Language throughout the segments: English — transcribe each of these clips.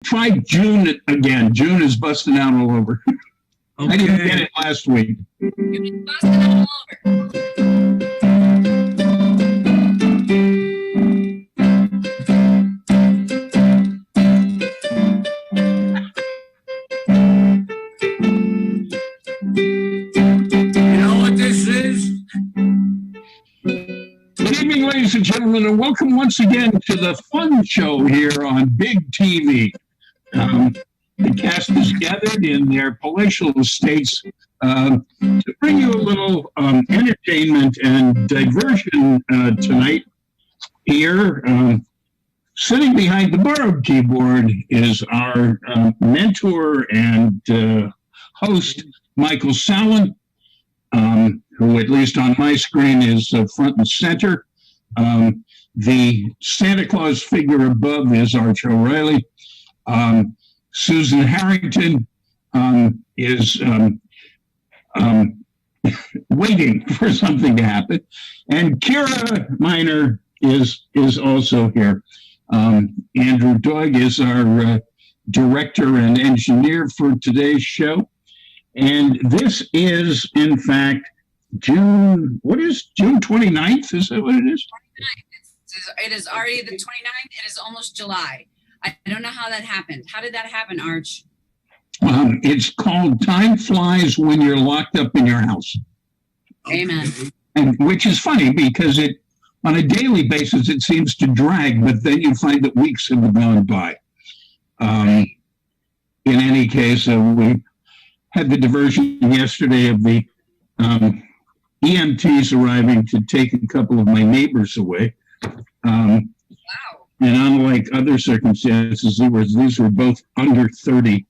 Try June again. June is busting out all over. Okay. I didn't get it last week. You're busting out all over. Ladies and gentlemen, and welcome once again to the fun show here on Big TV. The cast is gathered in their palatial estates to bring you a little entertainment and diversion tonight. Here, sitting behind the borrowed keyboard is our mentor and host, Michael Sallin, who at least on my screen is front and center. The Santa Claus figure above is Arch O'Reilly. Susan Harrington is waiting for something to happen. And Kira Miner is also here. Andrew Doig is our director and engineer for today's show. And this is, in fact, June 29th? Is that what it is? 29th. It is already the 29th. It is almost July. I don't know how that happened. How did that happen, Arch? It's called Time Flies When You're Locked Up in Your House. Amen. And which is funny because it, on a daily basis, it seems to drag, but then you find that weeks have gone by. In any case, we had the diversion yesterday of the EMTs arriving to take a couple of my neighbors away. Wow. And unlike other circumstances, these were both under 30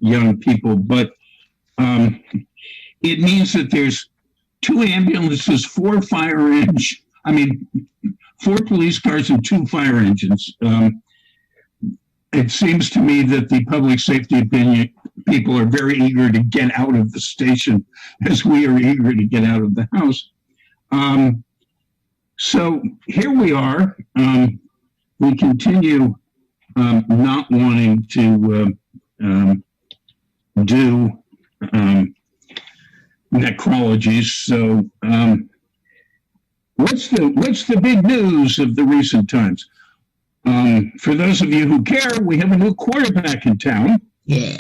young people. But it means that there's 2 ambulances, 4 police cars and 2 fire engines. It seems to me that the public safety opinion people are very eager to get out of the station as we are eager to get out of the house. So here we are. We continue not wanting to do necrologies. So what's the big news of the recent times? For those of you who care, we have a new quarterback in town. Yeah.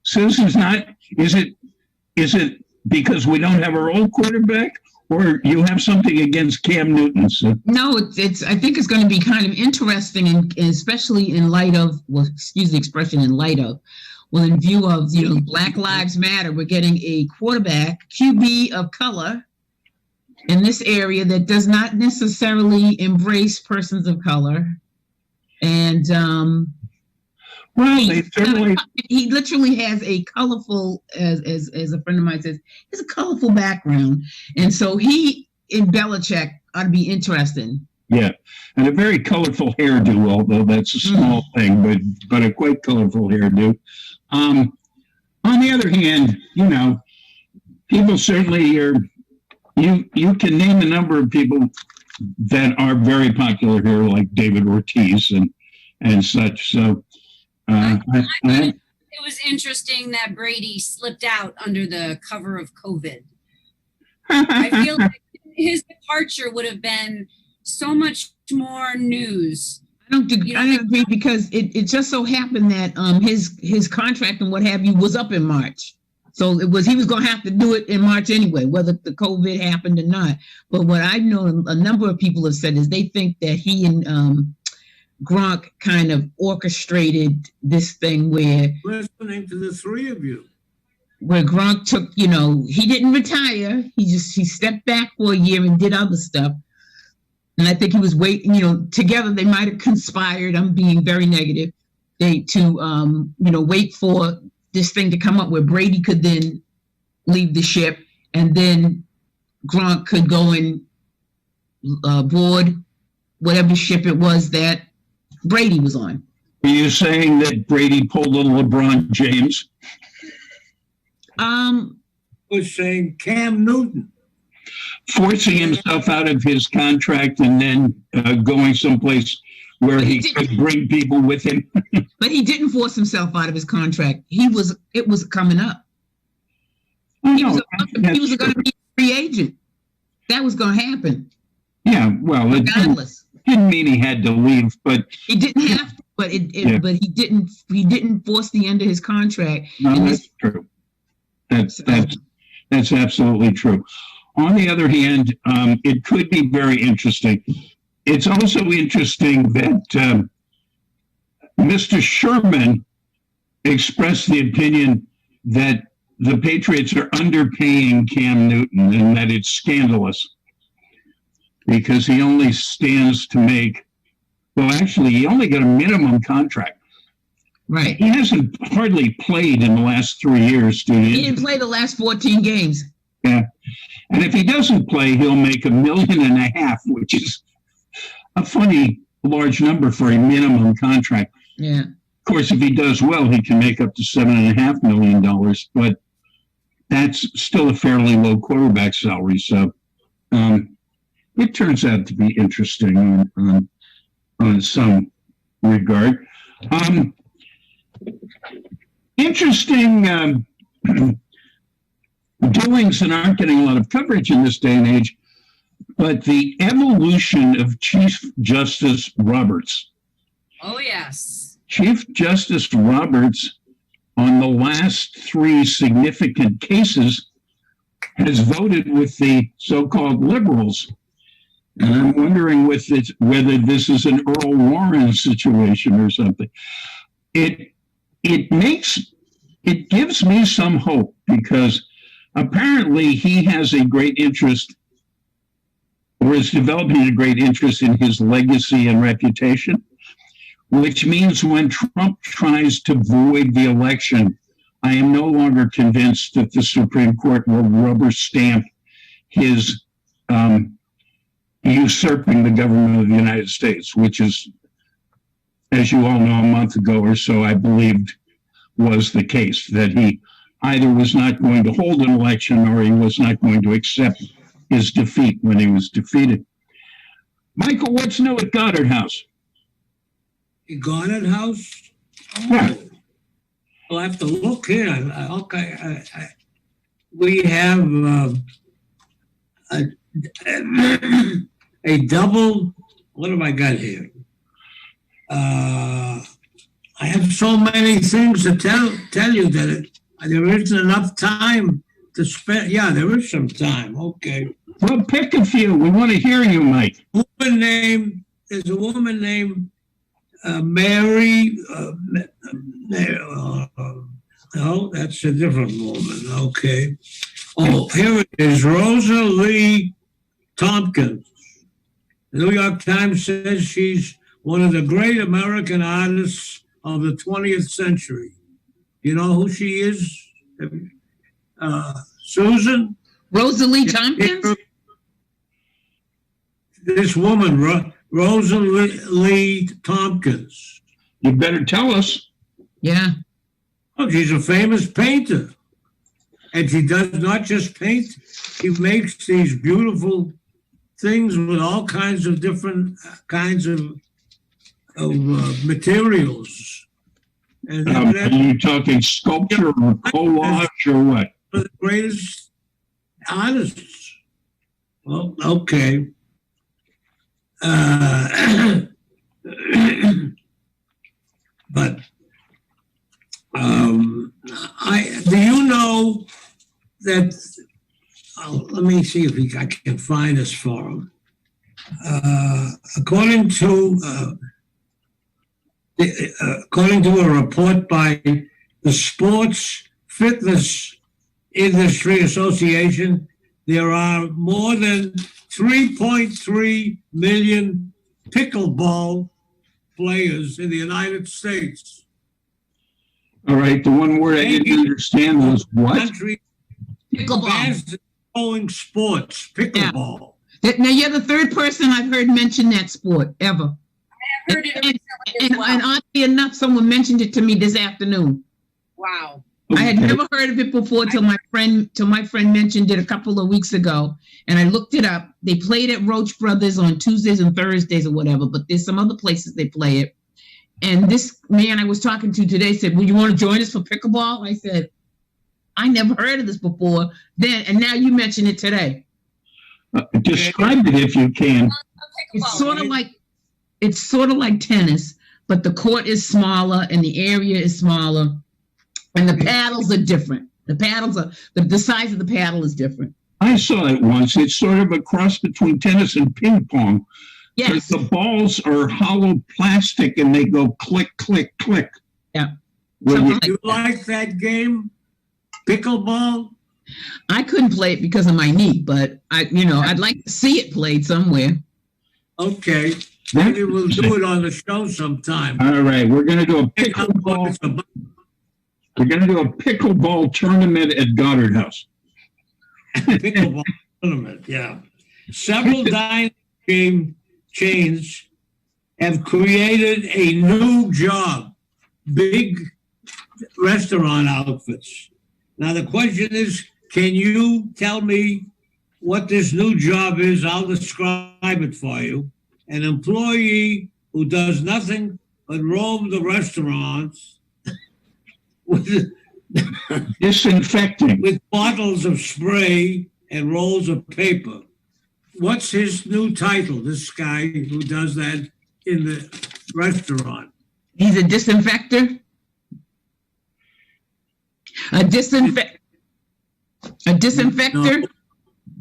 Susan's not. Is it because we don't have our old quarterback, or you have something against Cam Newton? So? No, it's. I think it's going to be kind of interesting, and especially in light of, well, excuse the expression, in light of, well, in view of Black Lives Matter, we're getting a quarterback, QB of color, in this area that does not necessarily embrace persons of color, and well, he literally has a colorful, as a friend of mine says, he has a colorful background, and so he in Belichick ought to be interesting. Yeah, and a very colorful hairdo, although that's a small thing, but a quite colorful hairdo. On the other hand, people certainly are. You can name a number of people that are very popular here, like David Ortiz and such. So it was interesting that Brady slipped out under the cover of COVID. I feel like his departure would have been so much more news. I don't agree because it just so happened that his contract and what have you was up in March. So he was going to have to do it in March anyway, whether the COVID happened or not. But what I know a number of people have said is they think that he and Gronk kind of orchestrated this thing where listening to the 3 of you. Where Gronk took, he didn't retire. He stepped back for a year and did other stuff. And I think he was waiting, together they might have conspired. I'm being very negative. To wait for this thing to come up where Brady could then leave the ship and then Gronk could go and board whatever ship it was that Brady was on. Are you saying that Brady pulled a LeBron James? Was saying Cam Newton. forcing himself out of his contract and then going someplace where he could bring people with him. But he didn't force himself out of his contract. It was coming up. He was going to be a free agent. That was going to happen. Yeah, well, it didn't mean he had to leave, but he didn't have to. But but he didn't. He didn't force the end of his contract. No, that's true. That's absolutely true. On the other hand, it could be very interesting. It's also interesting that Mr. Sherman expressed the opinion that the Patriots are underpaying Cam Newton and that it's scandalous because he only stands to make, well, actually, he only got a minimum contract. Right. He hasn't hardly played in the last 3 years, dude. He didn't play the last 14 games. Yeah. And if he doesn't play, he'll make $1.5 million, which is a funny large number for a minimum contract. Yeah. Of course, if he does well, he can make up to $7.5 million, but that's still a fairly low quarterback salary. So it turns out to be interesting on some regard. Interesting doings that aren't getting a lot of coverage in this day and age, but the evolution of Chief Justice Roberts. Oh, yes. Chief Justice Roberts, on the last 3 significant cases, has voted with the so-called liberals. And I'm wondering whether this is an Earl Warren situation or something. It gives me some hope because apparently he has a great interest or is developing a great interest in his legacy and reputation, which means when Trump tries to void the election, I am no longer convinced that the Supreme Court will rubber stamp his usurping the government of the United States, which is, as you all know, a month ago or so, I believed was the case, that he either was not going to hold an election or he was not going to accept his defeat when he was defeated. Michael, what's new at Goddard House? Goddard House? Oh, yeah. I'll have to look here. Okay. We have a double. What have I got here? I have so many things to tell you that there isn't enough time to spend. Yeah, there is some time. Okay. Well, pick a few. We want to hear you, Mike. There's a woman named Mary. No, that's a different woman. Okay. Oh, here it is. Rosa Lee Tompkins. The New York Times says she's one of the great American artists of the 20th century. You know who she is? Susan? Rosalie Tompkins? This woman, Rosalie Tompkins. You better tell us. Yeah. Oh, she's a famous painter. And she does not just paint, she makes these beautiful things with all kinds of different kinds of materials. And are you talking sculpture or collage or what? The greatest artists. Well, okay. But do you know that? Let me see if I can find this for him. According to a report by the Sports Fitness Industry Association, there are more than 3.3 million pickleball players in the United States. All right, the one word I didn't understand was what? Pickleball. Going sports, pickleball. Yeah. Now you're the third person I've heard mention that sport ever. I have heard it recently as And well. oddly enough, someone mentioned it to me this afternoon. Wow. I had Okay. never heard of it before till my friend mentioned it a couple of weeks ago, and I looked it up. They played at Roach Brothers on Tuesdays and Thursdays or whatever, but there's some other places they play it. And this man I was talking to today said, "Well, you want to join us for pickleball?" I said, "I never heard of this before." Then and now you mention it today. Describe it if you can. It's Pickleball. sort of like tennis, but the court is smaller and the area is smaller. And the paddles are different. The size of the paddle is different. I saw it once. It's sort of a cross between tennis and ping pong. Yes. The balls are hollow plastic and they go click, click, click. Yeah. When Something you- like You that. like that game? Pickleball? I couldn't play it because of my knee, but I'd like to see it played somewhere. Okay. Maybe we'll do it on the show sometime. All right, we're going to do a pickleball. It's a We're going to do a pickleball tournament at Goddard House. pickleball tournament, yeah. Several dining game chains have created a new job, big restaurant outfits. Now, the question is, can you tell me what this new job is? I'll describe it for you. An employee who does nothing but roam the restaurants with Disinfecting. with bottles of spray and rolls of paper. What's his new title, this guy who does that in the restaurant? He's a disinfector. A disinfector.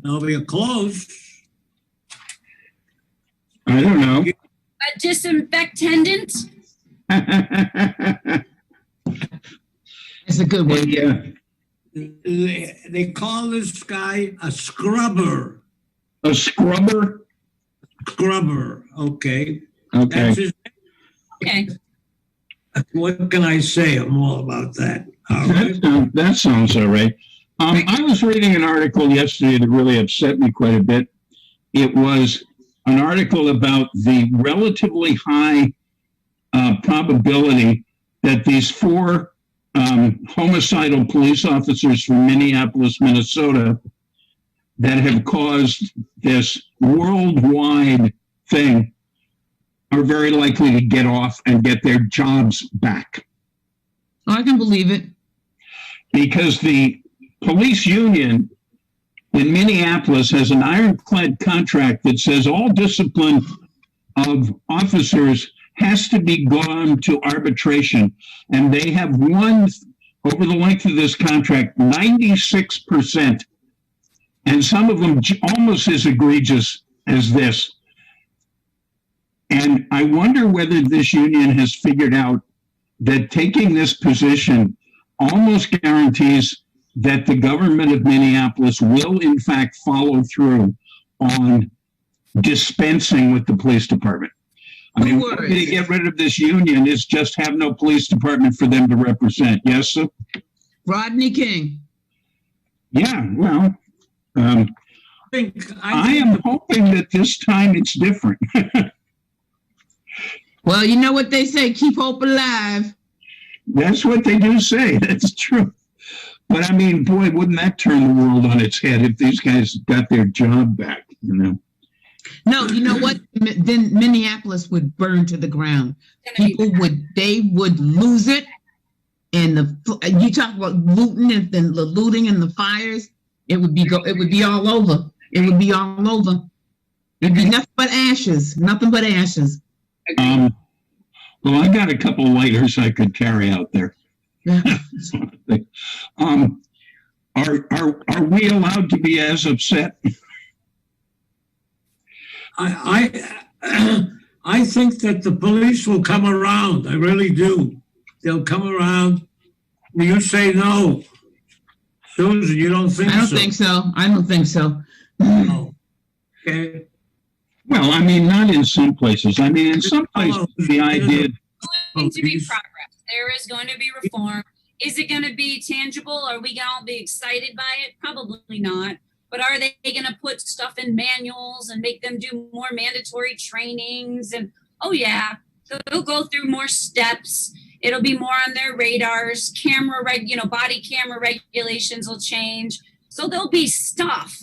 No, we're close. I don't know. A disinfectant. It's a good one. Yeah. They call this guy a scrubber. A scrubber. Scrubber, okay. Okay. That's his, Okay. what can I say? I'm all about that. All right. That sounds all right. I was reading an article yesterday that really upset me quite a bit. It was an article about the relatively high probability that these four homicidal police officers from Minneapolis, Minnesota, that have caused this worldwide thing are very likely to get off and get their jobs back. Oh, I can believe it. Because the police union in Minneapolis has an ironclad contract that says all discipline of officers has to be gone to arbitration. And they have won, over the length of this contract, 96%. And some of them almost as egregious as this. And I wonder whether this union has figured out that taking this position almost guarantees that the government of Minneapolis will, in fact, follow through on dispensing with the police department. I mean, one way to get rid of this union is just have no police department for them to represent. Yes, sir? Rodney King. Yeah, well, I am hoping that this time it's different. Well, you know what they say, keep hope alive. That's what they do say. That's true. But I mean, boy, wouldn't that turn the world on its head if these guys got their job back, you know? No, you know what? Then Minneapolis would burn to the ground. People would lose it. And you talk about looting and the looting and the fires, it would be all over. It would be all over. It'd be nothing but ashes, nothing but ashes. Well, I got a couple lighters I could carry out there. Are we allowed to be as upset? I think that the police will come around. I really do. They'll come around. You say no. Susan, you don't think so? I don't think so. I don't think so. No. Okay. Well, I mean, not in some places. I mean, in some places, the idea. Going to be progress. There is going to be reform. Is it going to be tangible? Are we going to all be excited by it? Probably not. But are they going to put stuff in manuals and make them do more mandatory trainings? And oh yeah, they'll go through more steps. It'll be more on their radars. Body camera regulations will change. So there'll be stuff.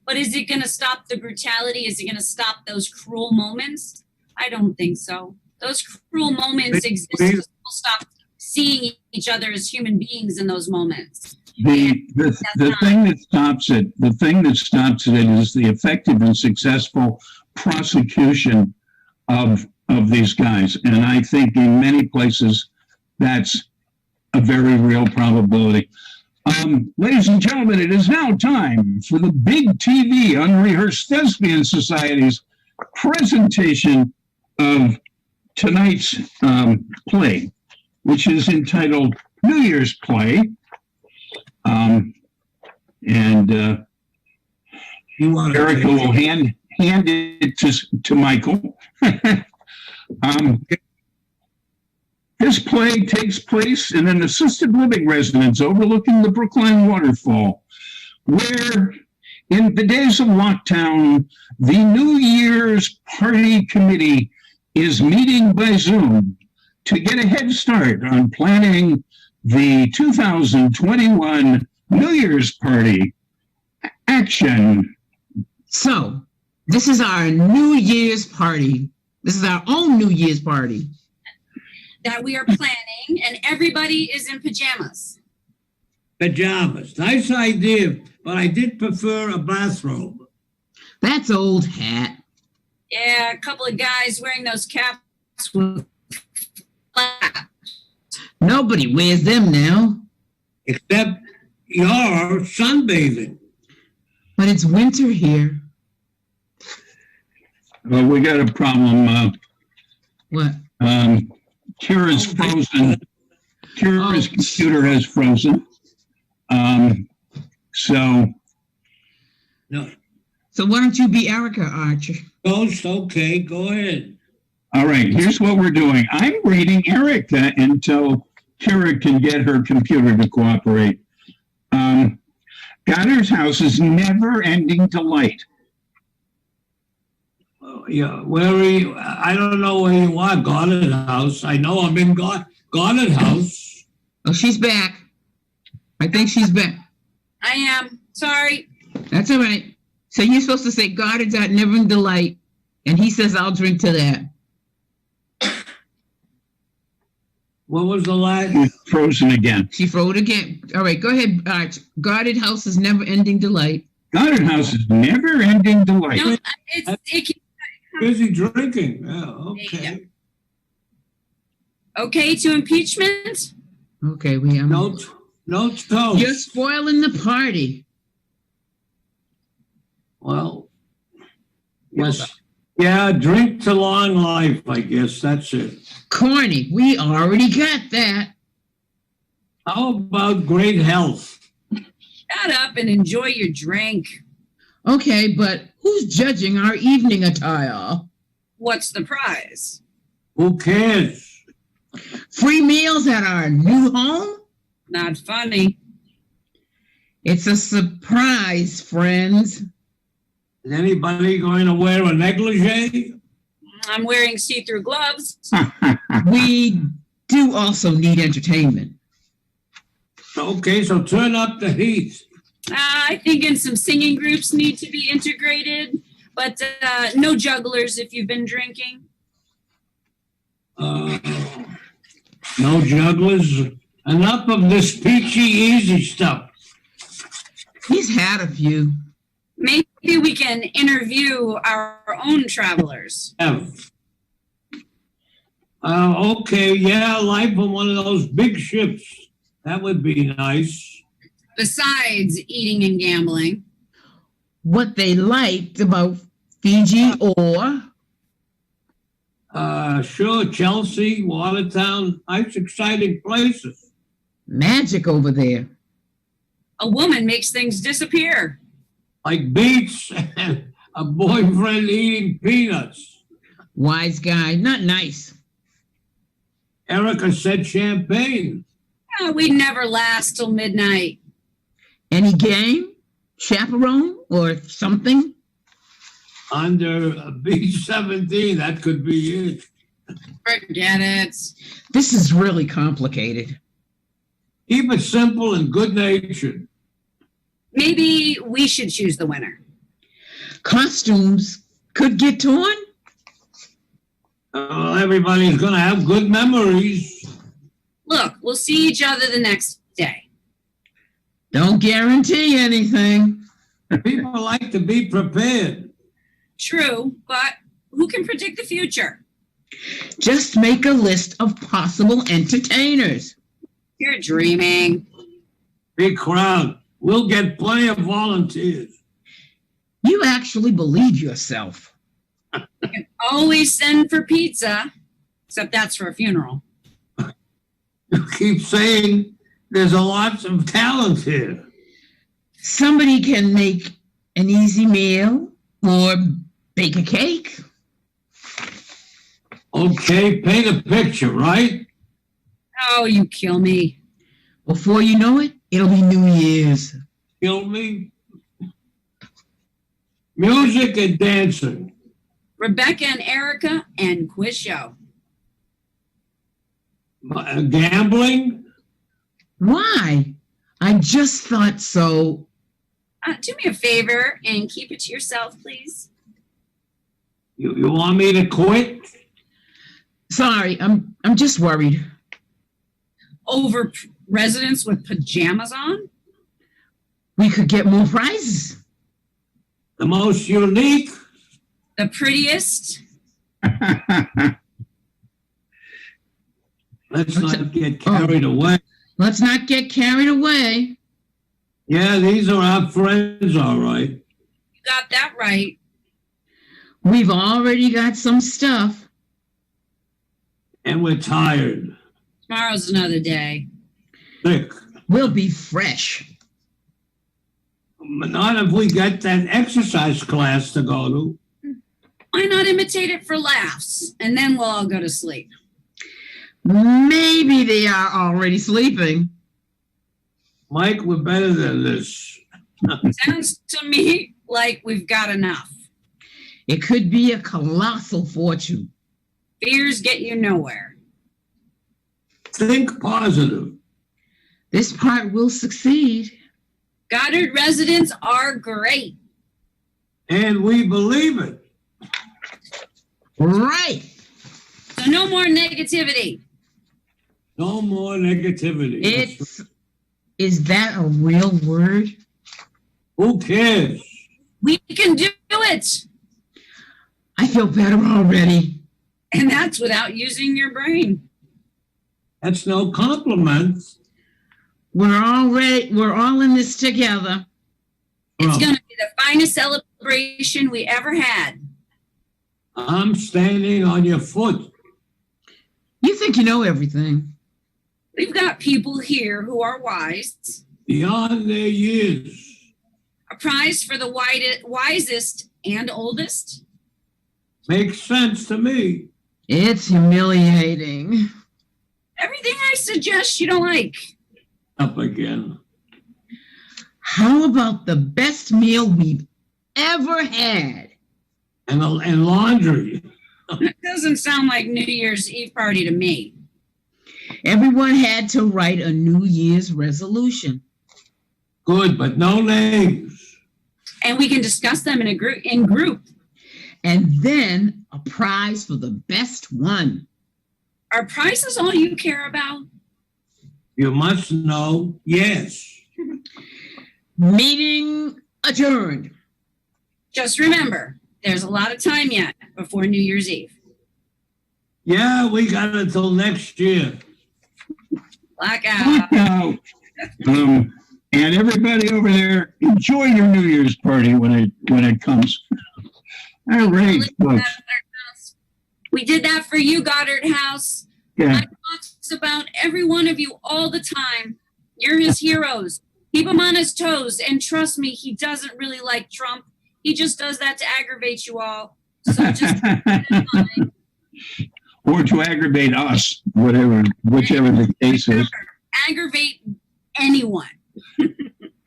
But is it going to stop the brutality? Is it going to stop those cruel moments? I don't think so. Those cruel moments exist because people stop seeing each other as human beings in those moments. The thing that stops it is the effective and successful prosecution of these guys. And I think in many places that's a very real probability. Ladies and gentlemen, it is now time for the Big TV Unrehearsed Thespian Society's presentation of tonight's play, which is entitled New Year's Play. Erica will hand it to Michael. This play takes place in an assisted living residence overlooking the Brookline waterfall, where in the days of lockdown, the New Year's Party Committee is meeting by Zoom to get a head start on planning the 2021 New Year's Party action. So, this is our New Year's party. This is our own New Year's party that we are planning, and everybody is in pajamas. Pajamas. Nice idea, but I did prefer a bathrobe. That's old hat. Yeah, a couple of guys wearing those caps with flaps. Nobody wears them now. Except you're sunbathing. But it's winter here. Well, we got a problem. What? Kira's frozen. Kira's computer has frozen. So why don't you be Erica, Archer? Ghost, okay, go ahead. All right, here's what we're doing. I'm reading Erica until Kira can get her computer to cooperate. Goddard's house is never-ending delight. Yeah, where are you? I don't know where you are, Goddard house. I know I'm in Goddard house. Oh, she's back. I think she's back. I am. Sorry. That's all right. So you're supposed to say Goddard's at Never in Delight, and he says, I'll drink to that. What was the last? She's frozen again. She froze again. All right, go ahead, Arch. Goddard house is never-ending delight. Goddard house is never-ending delight. No, it can Busy drinking. Yeah, okay. Okay to impeachment? Okay, we have No toast. You're spoiling the party. Well, yes. Yeah, drink to long life, I guess. That's it. Corny. We already got that. How about great health? Shut up and enjoy your drink. Okay, but who's judging our evening attire? What's the prize? Who cares? Free meals at our new home? Not funny. It's a surprise, friends. Is anybody going to wear a negligee? I'm wearing see-through gloves. We do also need entertainment. Okay, so turn up the heat. I think some singing groups need to be integrated, but no jugglers if you've been drinking. No jugglers. Enough of this peachy easy stuff. He's had a few. Maybe we can interview our own travelers. Okay, yeah, life on one of those big ships. That would be nice. Besides eating and gambling. What they liked about Fiji or? Sure, Chelsea, Watertown, nice, exciting places. Magic over there. A woman makes things disappear. Like beets and a boyfriend eating peanuts. Wise guy, not nice. Erica said champagne. We'd never last till midnight. Any game? Chaperone or something? Under B-17, that could be it. Forget it. This is really complicated. Keep it simple and good-natured. Maybe we should choose the winner. Costumes could get torn. Everybody's going to have good memories. Look, we'll see each other the next day. Don't guarantee anything. People like to be prepared. True, but who can predict the future? Just make a list of possible entertainers. You're dreaming. Big crowd. We'll get plenty of volunteers. You actually believe yourself. You can always send for pizza, except that's for a funeral. You keep saying there's a lot of talent here. Somebody can make an easy meal or bake a cake. Okay, paint a picture, right? Oh, you kill me. Before you know it, it'll be New Year's. Kill me. Music and dancing. Rebecca and Erica and quiz show. Gambling. Why? I just thought so. Do me a favor and keep it to yourself, please. You want me to quit? Sorry, I'm just worried. Over residents with pajamas on? We could get more prizes. The most unique. The prettiest? Let's not get carried away. Let's not get carried away. Yeah, these are our friends, all right. You got that right. We've already got some stuff. And we're tired. Tomorrow's another day. Sick. We'll be fresh. Not if we get that exercise class to go to. Why not imitate it for laughs? And then we'll all go to sleep. Maybe they are already sleeping. Mike, we're better than this. Sounds to me like we've got enough. It could be a colossal fortune. Fears get you nowhere. Think positive. This part will succeed. Goddard residents are great. And we believe it. Right. So no more negativity. No more negativity. Is that a real word? Who cares? We can do it. I feel better already. And that's without using your brain. That's no compliment. We're all in this together. It's going to be the finest celebration we ever had. I'm standing on your foot. You think you know everything. We've got people here who are wise. Beyond their years. A prize for the wisest and oldest. Makes sense to me. It's humiliating. Everything I suggest you don't like. Up again. How about the best meal we've ever had? And laundry. It doesn't sound like New Year's Eve party to me. Everyone had to write a New Year's resolution. Good, but no names. And we can discuss them in group. And then a prize for the best one. Are prizes all you care about? You must know, yes. Meeting adjourned. Just remember, there's a lot of time yet before New Year's Eve. Yeah, we got until next year. Blackout. Blackout. And everybody over there, enjoy your New Year's party when it comes. All right, folks. We did that for you, Goddard House. Yeah. I talks about every one of you all the time. You're his heroes. Keep him on his toes. And trust me, he doesn't really like Trump. He just does that to aggravate you all. So just keep that in mind. Or to aggravate us, whichever the case is. Aggravate anyone.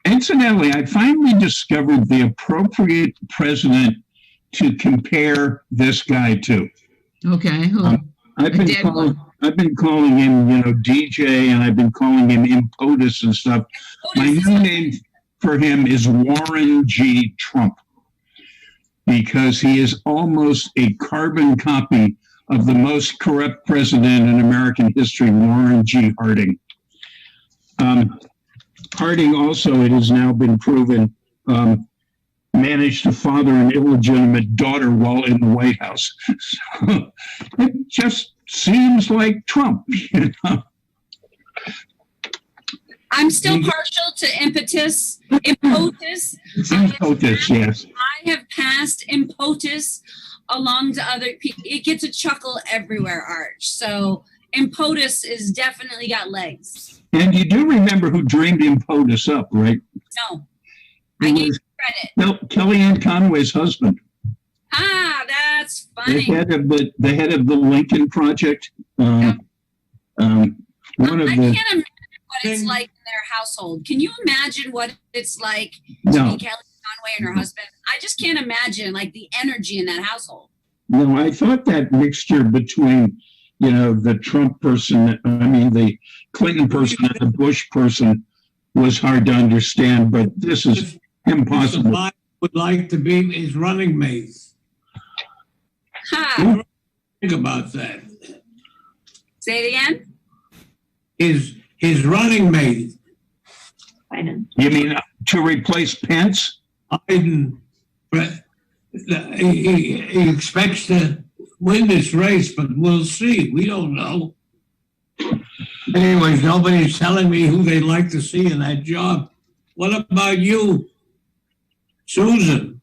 Incidentally, I finally discovered the appropriate president to compare this guy to. Okay. Who? I've A been dead calling, one. I've been calling him, DJ, and I've been calling him Impotus and stuff. My POTUS is new name for him is Warren G. Trump, because he is almost a carbon copy of the most corrupt president in American history, Warren G. Harding. Harding also, it has now been proven, managed to father an illegitimate daughter while in the White House. So it just seems like Trump, I'm still partial to impotus. Impotus. Impotus, yes. I have passed impotus along to other people. It gets a chuckle everywhere, Arch. So impotus is definitely got legs. And you do remember who dreamed Impotus up, right? No, I It gave was credit. Kellyanne Conway's husband, Ah, that's the funny. head of the Lincoln Project. One of I the can't imagine what it's like in their household. Can you imagine what it's like to no, be Kelly Conway and her husband? I just can't imagine like the energy in that household. no. I thought that mixture between the Trump person, the Clinton person, and the Bush person was hard to understand. But this is Mr. impossible. Biden would like to be his running mate. Ha! Think about that. Say it again. His running mate, You mean to replace Pence? Biden, he expects to win this race, but we'll see. We don't know. Anyways, nobody's telling me who they'd like to see in that job. What about you, Susan?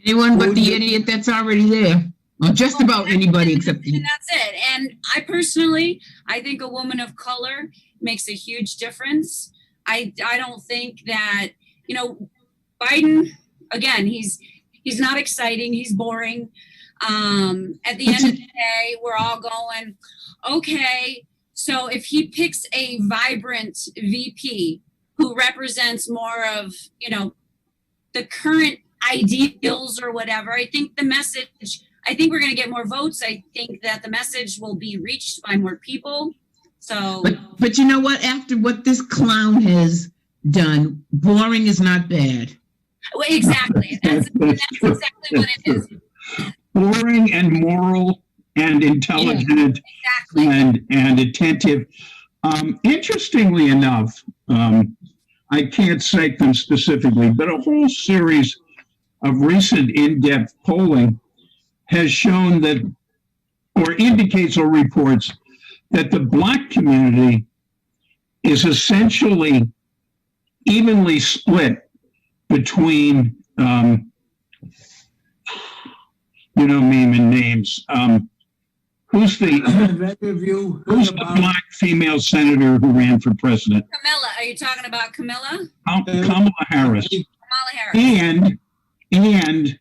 Anyone but the idiot that's already there. Well, just about anybody except And you. that's it. And I think a woman of color makes a huge difference. I don't think that, Biden, again, he's not exciting. He's boring. At the end of the day, we're all going, okay, so if he picks a vibrant VP who represents more of, the current ideals or whatever, I think we're going to get more votes. I think that the message will be reached by more people. So, But you know what? After what this clown has done, boring is not bad. well, exactly. That's true. exactly what it is. Boring and moral and intelligent Exactly. and attentive. Interestingly enough, I can't cite them specifically, but a whole series of recent in-depth polling has shown that, or indicates or reports that the Black community is essentially evenly split between, naming names. Who's the Black female senator who ran for president? Camilla, are you talking about Camilla? Kamala Harris. Kamala Harris. And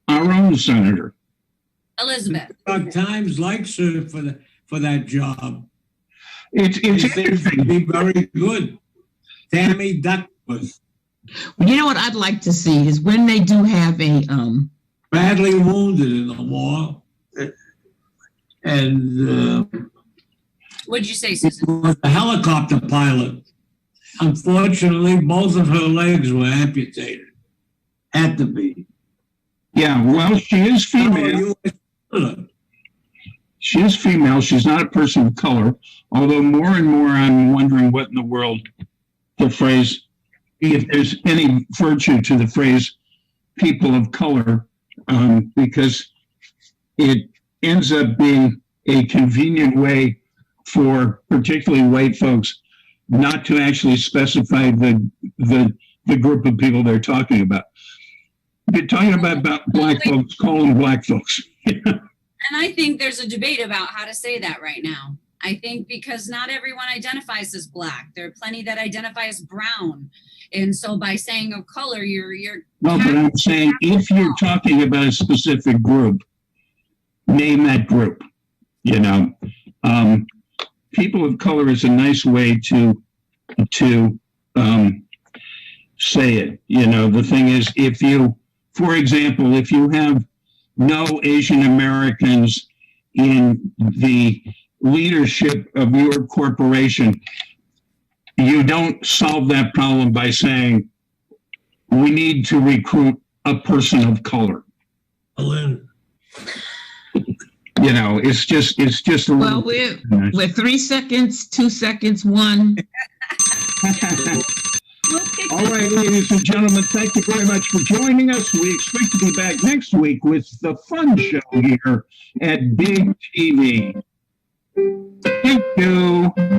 our own senator. Elizabeth. New York Times likes her for that job. It's They think interesting. she'd be very good. Tammy Duckworth, You know what I'd like to see is when they do have a badly wounded in the war, and What'd you say, Susan? was a helicopter pilot. Unfortunately, both of her legs were amputated. Had to be. Yeah, well, she is female. She is female. She's not a person of color. Although more and more I'm wondering what in the world the phrase, if there's any virtue to the phrase people of color, because it ends up being a convenient way for particularly white folks not to actually specify the group of people they're talking about. They're talking about black folks, call them black folks. And I think there's a debate about how to say that right now. I think because not everyone identifies as black. There are plenty that identify as brown. And so by saying of color, you're No, but I'm saying if you're talking about a specific group, name that group. People of color is a nice way to say it. The thing is, for example, if you have no Asian Americans in the leadership of your corporation, you don't solve that problem by saying, we need to recruit a person of color. Lynn. You know, it's just a Well, little. we're 3 seconds, 2 seconds, 1. All right, ladies and gentlemen, thank you very much for joining us. We expect to be back next week with the fun show here at Big TV. Thank you.